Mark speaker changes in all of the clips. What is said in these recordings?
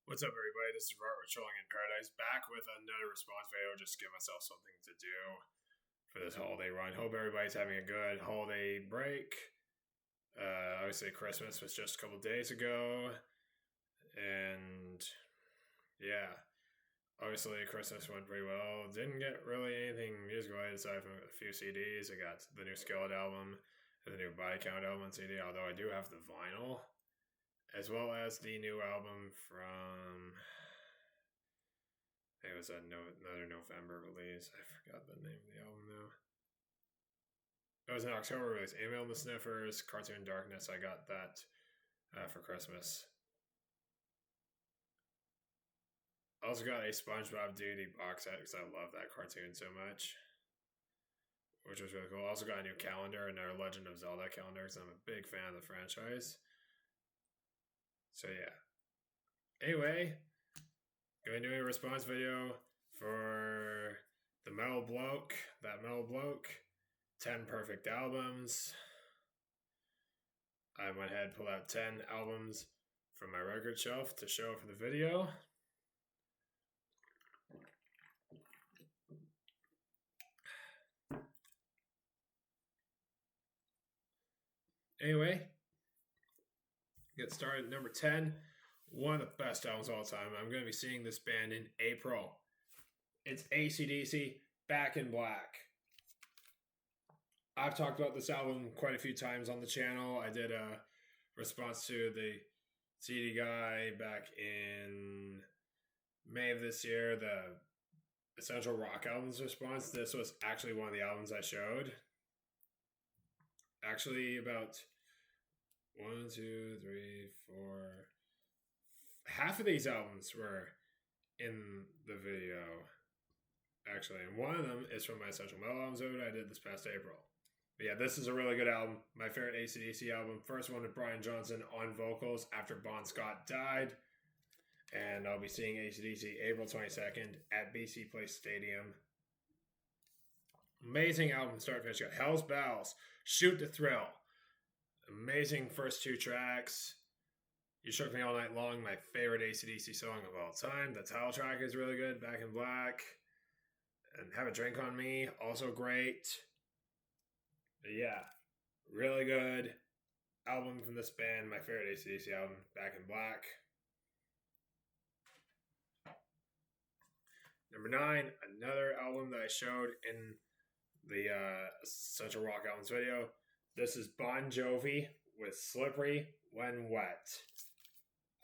Speaker 1: What's up, everybody? This is Robert Trolling in Paradise, back with another response video. Just give myself something to do for this holiday run. Hope everybody's having a good holiday break. Obviously, Christmas was just a couple days ago, and yeah, obviously Christmas went pretty well. Didn't get really anything musical aside from a few CDs. I got the new Skillet album and the new Body Count album CD, although I do have the vinyl, as well as the new album from, I think it was another November release. I forgot the name of the album now. It was an October release. Emil and the Sniffers, Cartoon Darkness. I got that for Christmas. I also got a SpongeBob Duty box set because I love that cartoon so much, which was really cool. I also got a new calendar, another Legend of Zelda calendar, because I'm a big fan of the franchise. So yeah. Anyway, going to do a response video for the Metal Bloke, that Metal Bloke, 10 perfect albums. I went ahead and pulled out 10 albums from my record shelf to show for the video. Anyway, get started. Number 10, one of the best albums of all time. I'm going to be seeing this band in April. It's AC/DC, Back in Black. I've talked about this album quite a few times on the channel. I did a response to the CD guy back in May of this year, the Essential Rock albums response. This was actually one of the albums I showed. Actually, about 1, 2, 3, 4, half of these albums were in the video, actually, and one of them is from my Essential Metal albums that I did this past April. But yeah, this is a really good album. My favorite AC/DC album. First one with Brian Johnson on vocals after Bon Scott died. And I'll be seeing AC/DC April 22nd at BC Place Stadium. Amazing album, start to finish. You got Hell's Bells, Shoot the Thrill. Amazing first two tracks. You Shook Me All Night Long, my favorite AC/DC song of all time. The title track is really good, Back in Black. And Have a Drink on Me, also great. But yeah, really good album from this band. My favorite AC/DC album, Back in Black. Number 9, another album that I showed in the Essential Rock Albums video. This is Bon Jovi with Slippery When Wet.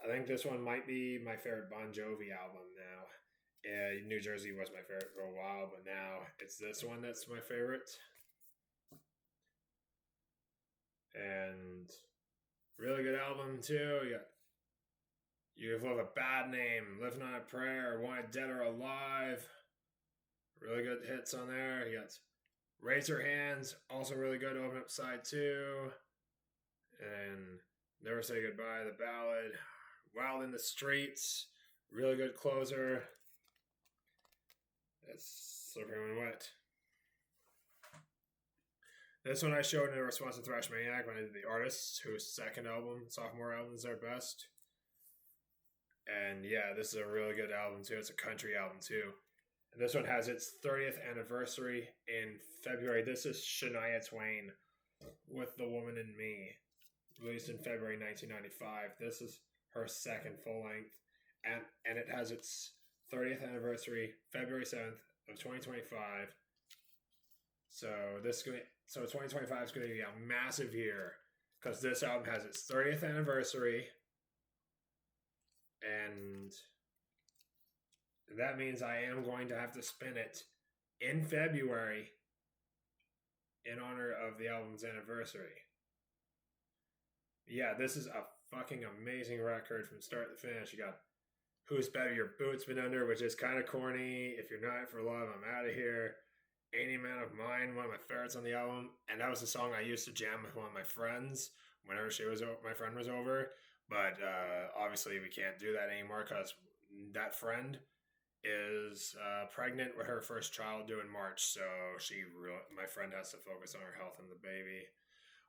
Speaker 1: I think this one might be my favorite Bon Jovi album now. New Jersey was my favorite for a while, but now it's this one that's my favorite. And really good album too. You Love a Bad Name, Living on a Prayer, Wanted Dead or Alive. Really good hits on there. You got Raise Your Hands, also really good open up side 2. And Never Say Goodbye, the ballad. Wild in the Streets, really good closer. That's Slippery When Wet. This one I showed in a response to Thrash Maniac when I did the Artists, whose second album, sophomore album, is their best. And yeah, this is a really good album too. It's a country album too. And this one has its 30th anniversary in February. This is Shania Twain with The Woman in Me, released in February 1995. This is her second full length, and it has its 30th anniversary February 7th of 2025. So 2025 is going to be a massive year because this album has its 30th anniversary, and that means I am going to have to spin it in February in honor of the album's anniversary. Yeah, this is a fucking amazing record from start to finish. You got Who's Better, Your Boots Been Under, which is kind of corny. If You're Not For Love, I'm Out of Here. Any Man of Mine, one of my favorites on the album. And that was the song I used to jam with one of my friends whenever my friend was over. But obviously we can't do that anymore because that friend is pregnant with her first child due in March. So my friend has to focus on her health and the baby.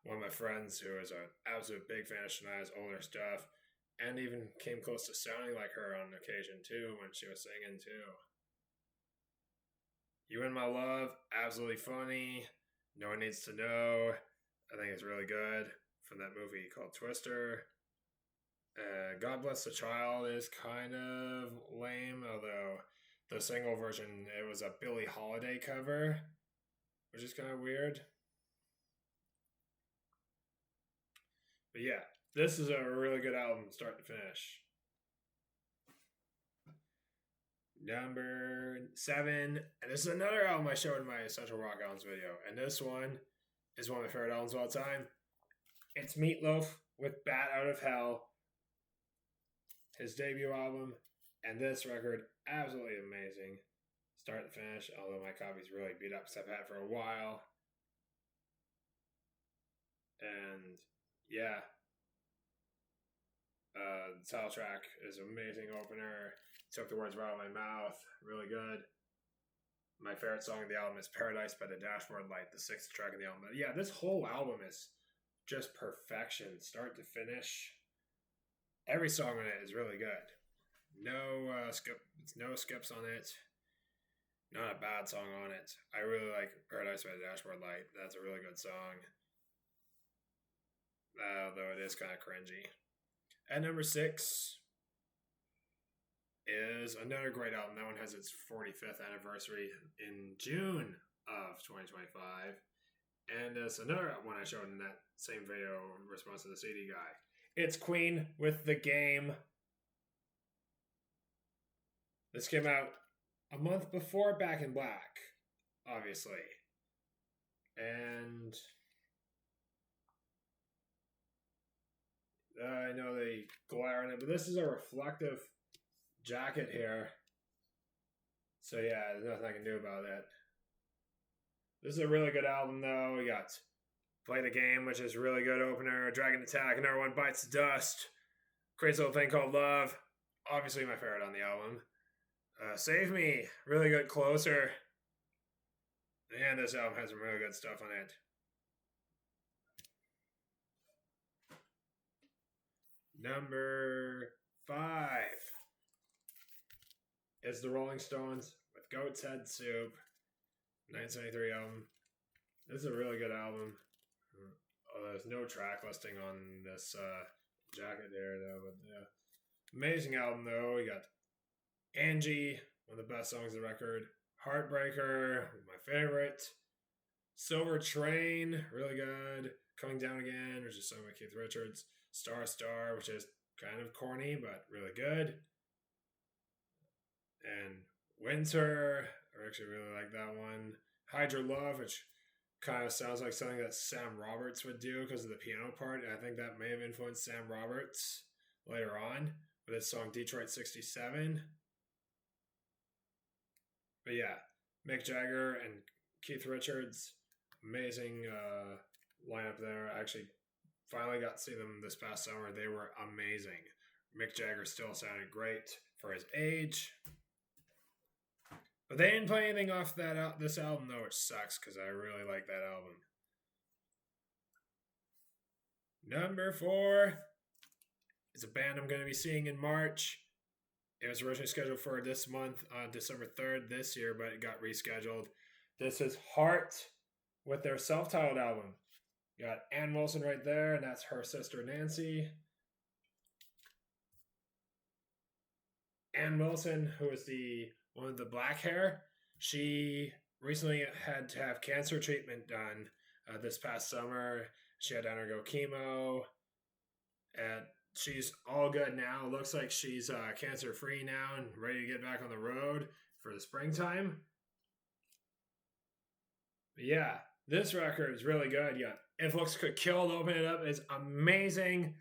Speaker 1: One of my friends who is an absolute big fan of Shania's older stuff and even came close to sounding like her on occasion too when she was singing too. You and My Love, absolutely funny. No One Needs to Know. I think it's really good from that movie called Twister. God Bless the Child is kind of lame, although the single version, it was a Billie Holiday cover, which is kind of weird. But yeah, this is a really good album, start to finish. Number 7, and this is another album I showed in my Essential Rock Albums video, and this one is one of my favorite albums of all time. It's Meatloaf with Bat Out of Hell, his debut album, and this record, absolutely amazing. Start to finish, although my copy's really beat up because I've had it for a while. And yeah, the title track is amazing opener. Took the words right out of my mouth. Really good. My favorite song of the album is Paradise by the Dashboard Light, the 6th track of the album. But yeah, this whole album is just perfection, start to finish. Every song on it is really good. No skips on it. Not a bad song on it. I really like Paradise by the Dashboard Light. That's a really good song. Though it is kind of cringy. At number 6 is another great album. That one has its 45th anniversary in June of 2025. And it's another one I showed in that same video in response to the CD guy. It's Queen with The Game. This came out a month before Back in Black, obviously. And I know they glare on it, but this is a reflective jacket here. So yeah, there's nothing I can do about it. This is a really good album though. We got Play the Game, which is a really good opener. Dragon Attack, another one, Bites the Dust. Crazy Little Thing Called Love. Obviously my favorite on the album. Save Me, really good closer. And this album has some really good stuff on it. Number 5 is the Rolling Stones with Goat's Head Soup, 1973 album. This is a really good album. There's no track listing on this jacket there, though. But yeah, amazing album though. We got Angie, one of the best songs of the record. Heartbreaker, my favorite. Silver Train, really good. Coming Down Again, which is sung by Keith Richards. Star Star, which is kind of corny but really good. And Winter, I actually really like that one. Hydra Love, which kind of sounds like something that Sam Roberts would do because of the piano part. And I think that may have influenced Sam Roberts later on with his song Detroit 67. But yeah, Mick Jagger and Keith Richards, amazing lineup there. I actually finally got to see them this past summer. They were amazing. Mick Jagger still sounded great for his age. But they didn't play anything off that this album though, which sucks because I really like that album. Number 4 is a band I'm going to be seeing in March. It was originally scheduled for this month, December 3rd this year, but it got rescheduled. This is Heart with their self-titled album. You got Ann Wilson right there, and that's her sister Nancy. Ann Wilson, who is the one with the black hair, she recently had to have cancer treatment done this past summer. She had to undergo chemo, and she's all good now. Looks like she's cancer-free now and ready to get back on the road for the springtime. But yeah, this record is really good. Yeah, If Looks Could Kill to open it up is amazing.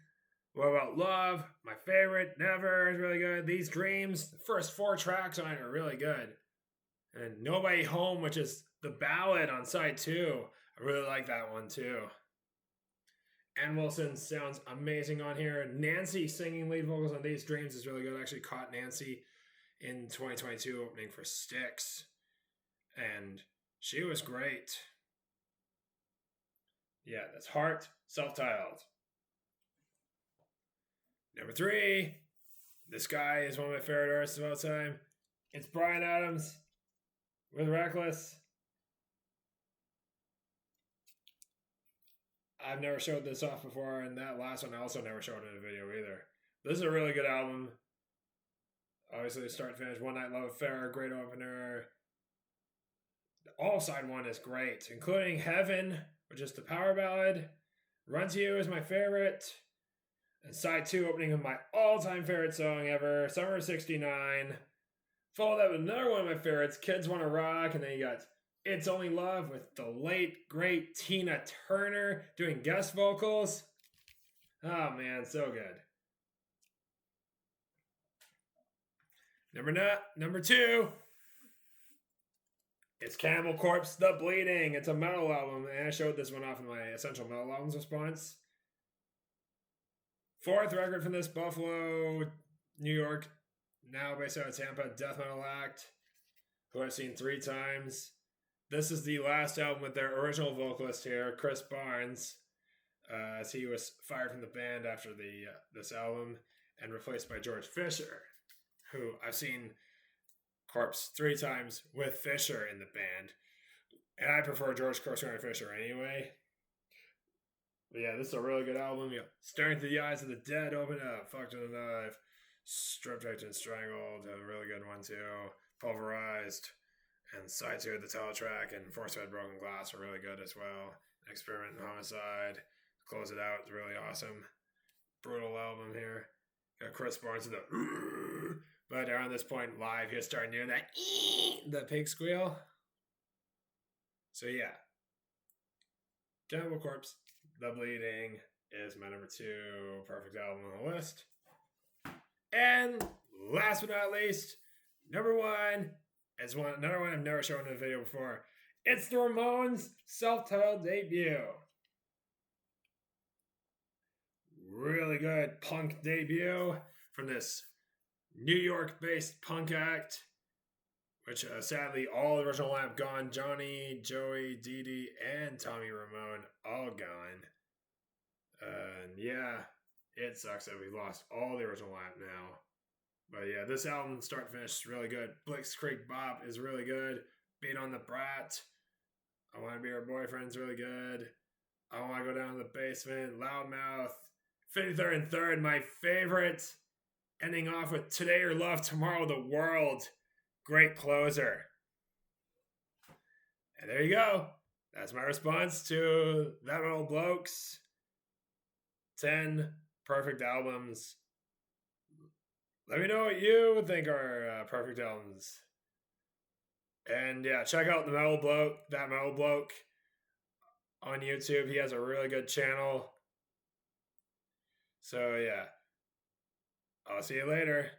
Speaker 1: What About Love? My favorite, Never is really good. These Dreams, the first 4 tracks on it are really good. And Nobody Home, which is the ballad on side 2. I really like that one too. Ann Wilson sounds amazing on here. Nancy singing lead vocals on These Dreams is really good. I actually caught Nancy in 2022 opening for Styx. And she was great. Yeah, that's Heart, self-titled. Number 3, this guy is one of my favorite artists of all time. It's Bryan Adams with Reckless. I've never showed this off before, and that last one I also never showed in a video either. This is a really good album. Obviously, start to finish, One Night Love Affair, great opener. All side 1 is great, including Heaven, which is the power ballad. Run to You is my favorite. And side 2 opening with my all-time favorite song ever, Summer of '69. Followed up with another one of my favorites, Kids Wanna Rock, and then you got It's Only Love with the late, great Tina Turner doing guest vocals. Oh man, so good. Number 2, it's Cannibal Corpse, The Bleeding. It's a metal album, and I showed this one off in my Essential Metal Albums response. 4th record from this Buffalo, New York, now based out of Tampa, death metal act, who I've seen 3 times. This is the last album with their original vocalist here, Chris Barnes, as he was fired from the band after this album and replaced by George Fisher, who I've seen Corpse 3 times with Fisher in the band. And I prefer George Corpse Fisher anyway. But yeah, this is a really good album. Staring Through the Eyes of the Dead, Open Up, Fucked with a Knife, Stripped, Raped, and Strangled, a really good one too. Pulverized, and side 2 of the title track, and Force Fed Broken Glass are really good as well. Experiment and Homicide, close it out, it's really awesome. Brutal album here. Got Chris Barnes with the but around this point live, he's starting doing that pig squeal. So yeah, Cannibal Corpse, The Bleeding is my number 2 perfect album on the list. And last but not least, number 1 is another one I've never shown in a video before. It's the Ramones' self-titled debut. Really good punk debut from this New York-based punk act, which sadly all the original lineup gone. Johnny, Joey, Dee Dee, and Tommy Ramone all gone. And yeah, it sucks that we lost all the original lineup now. But yeah, this album, start to finish, is really good. Blitzkrieg Bop is really good. Beat on the Brat, I Want to Be Your Boyfriend is really good. I Want to Go Down to the Basement, Loudmouth, 53rd and 3rd, my favorite. Ending off with Today Your Love, Tomorrow the World. Great closer. And there you go. That's my response to That Metal Blokes. 10 perfect albums. Let me know what you think are perfect albums. And yeah, check out That Metal Bloke on YouTube. He has a really good channel. So yeah, I'll see you later.